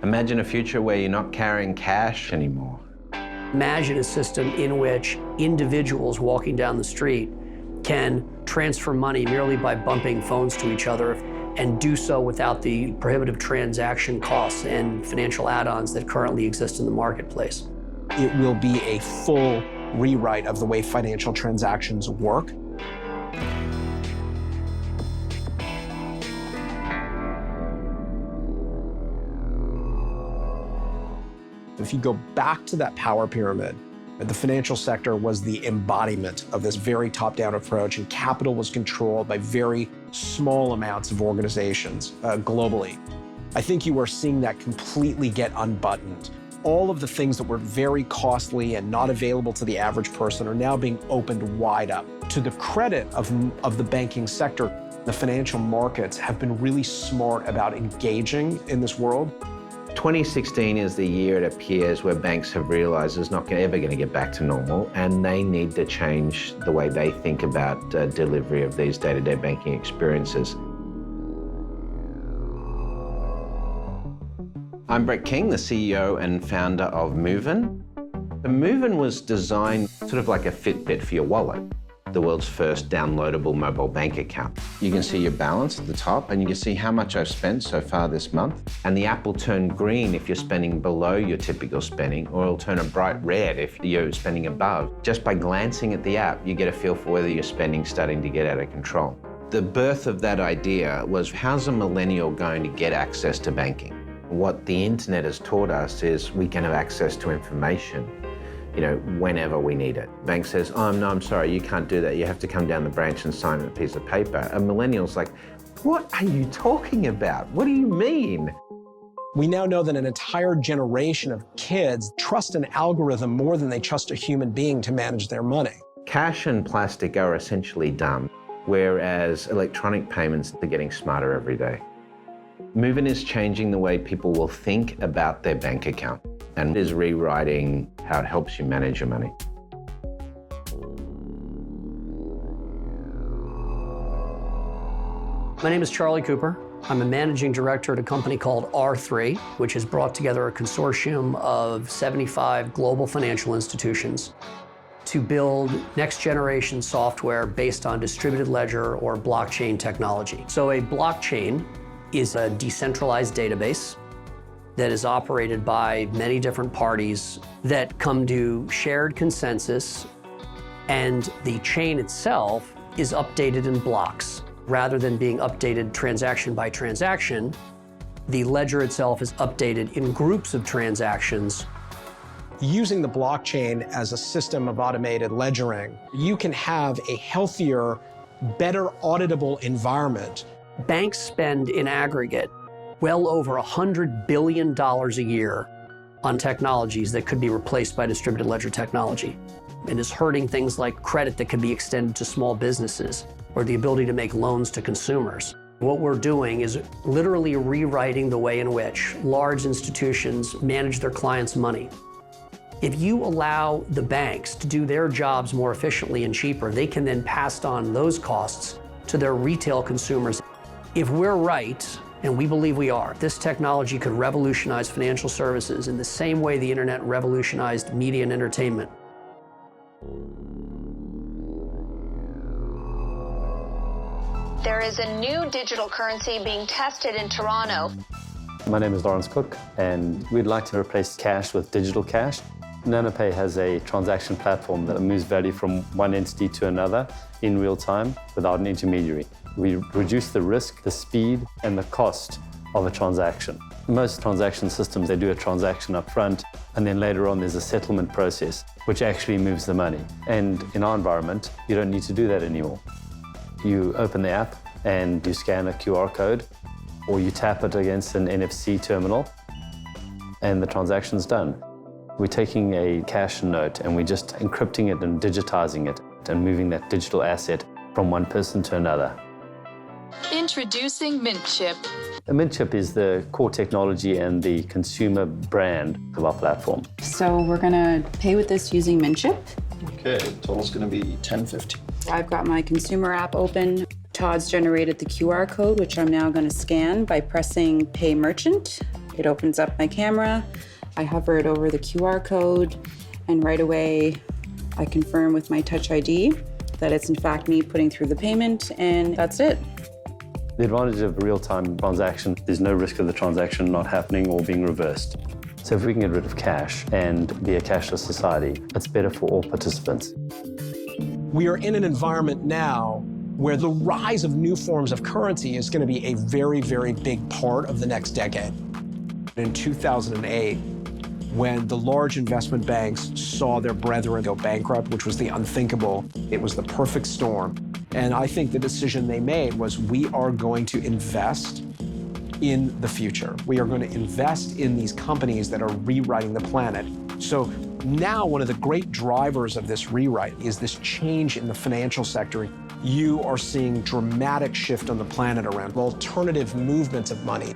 Imagine a future where you're not carrying cash anymore. Imagine a system in which individuals walking down the street can transfer money merely by bumping phones to each other and do so without the prohibitive transaction costs and financial add-ons that currently exist in the marketplace. It will be a full rewrite of the way financial transactions work. If you go back to that power pyramid, the financial sector was the embodiment of this very top-down approach, and capital was controlled by very small amounts of organizations globally. I think you are seeing that completely get unbuttoned. All of the things that were very costly and not available to the average person are now being opened wide up. To the credit of the banking sector, the financial markets have been really smart about engaging in this world. 2016 is the year, it appears, where banks have realized it's not ever going to get back to normal, and they need to change the way they think about delivery of these day-to-day banking experiences. I'm Brett King, the CEO and founder of Moven. The Moven was designed sort of like a Fitbit for your wallet, the world's first downloadable mobile bank account. You can see your balance at the top, and you can see how much I've spent so far this month. And the app will turn green if you're spending below your typical spending, or it'll turn a bright red if you're spending above. Just by glancing at the app, you get a feel for whether your spending's starting to get out of control. The birth of that idea was, how's a millennial going to get access to banking? What the internet has taught us is we can have access to information, whenever we need it. Bank says, oh, no, I'm sorry, you can't do that. You have to come down the branch and sign a piece of paper. A millennial's like, what are you talking about? What do you mean? We now know that an entire generation of kids trust an algorithm more than they trust a human being to manage their money. Cash and plastic are essentially dumb, whereas electronic payments are getting smarter every day. Moven is changing the way people will think about their bank account, and is rewriting how it helps you manage your money. My name is Charlie Cooper. I'm a managing director at a company called R3, which has brought together a consortium of 75 global financial institutions to build next-generation software based on distributed ledger or blockchain technology. So a blockchain is a decentralized database that is operated by many different parties that come to shared consensus, and the chain itself is updated in blocks. Rather than being updated transaction by transaction, the ledger itself is updated in groups of transactions. Using the blockchain as a system of automated ledgering, you can have a healthier, better auditable environment. Banks spend in aggregate well over $100 billion a year on technologies that could be replaced by distributed ledger technology. It is hurting things like credit that can be extended to small businesses or the ability to make loans to consumers. What we're doing is literally rewriting the way in which large institutions manage their clients' money. If you allow the banks to do their jobs more efficiently and cheaper, they can then pass on those costs to their retail consumers. If we're right, and we believe we are, this technology could revolutionize financial services in the same way the internet revolutionized media and entertainment. There is a new digital currency being tested in Toronto. My name is Lawrence Cook, and we'd like to replace cash with digital cash. NanoPay has a transaction platform that moves value from one entity to another in real time without an intermediary. We reduce the risk, the speed, and the cost of a transaction. Most transaction systems, they do a transaction up front, and then later on there's a settlement process, which actually moves the money. And in our environment, you don't need to do that anymore. You open the app and you scan a QR code, or you tap it against an NFC terminal, and the transaction's done. We're taking a cash note and we're just encrypting it and digitizing it and moving that digital asset from one person to another. Introducing MintChip. The MintChip is the core technology and the consumer brand of our platform. So we're gonna pay with this using MintChip. Okay, total's gonna be $10.50. I've got my consumer app open. Todd's generated the QR code, which I'm now gonna scan by pressing Pay Merchant. It opens up my camera, I hover it over the QR code, and right away I confirm with my Touch ID that it's in fact me putting through the payment, and that's it. The advantage of a real-time transaction, there's no risk of the transaction not happening or being reversed. So if we can get rid of cash and be a cashless society, it's better for all participants. We are in an environment now where the rise of new forms of currency is going to be a very, very big part of the next decade. In 2008, when the large investment banks saw their brethren go bankrupt, which was the unthinkable, it was the perfect storm. And I think the decision they made was, we are going to invest in the future. We are going to invest in these companies that are rewriting the planet. So now one of the great drivers of this rewrite is this change in the financial sector. You are seeing dramatic shift on the planet around alternative movements of money.